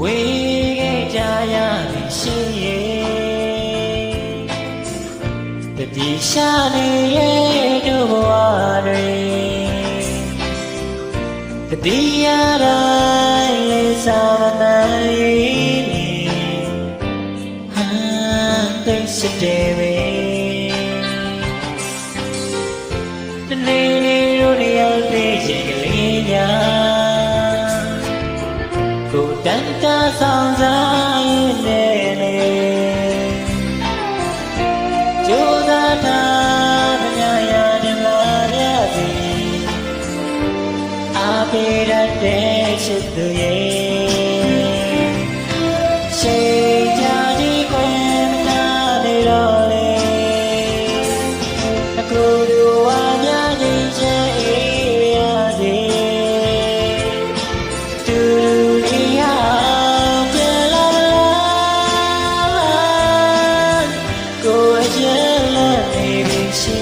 ဝေခဲ့ကြရသည်ရှိရဲ့တတိရှာနေရဲ့တို့ဘဝတွေတတိယတိုင်းလေးစားမနိုင်နေဟာသိစတဲ့ပဲတနေ့နေ့တို့တယောက်တည်းချိန်ကလေးညာကိုတန်တာဆောင်စားရဲ့လေကြိုးစားထားမညာရနေလာရစီအားပေးတတ်တဲ့ချစ်သူရဲ့ရှိကြကြီးခွင့်မနာနေတော့လေအခုတို့ဝါများခြင်းချေအေးရစီသူဒီဟာပြန်လာကိုအကျဉ်းလက်နေပြီရှိ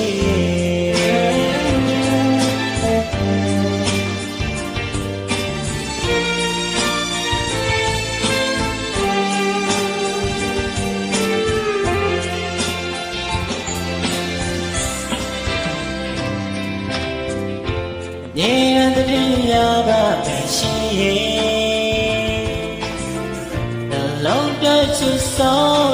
ရေတတိယပါမရှိရဲ့နှလုံးသွင်းချစ်ဆုံး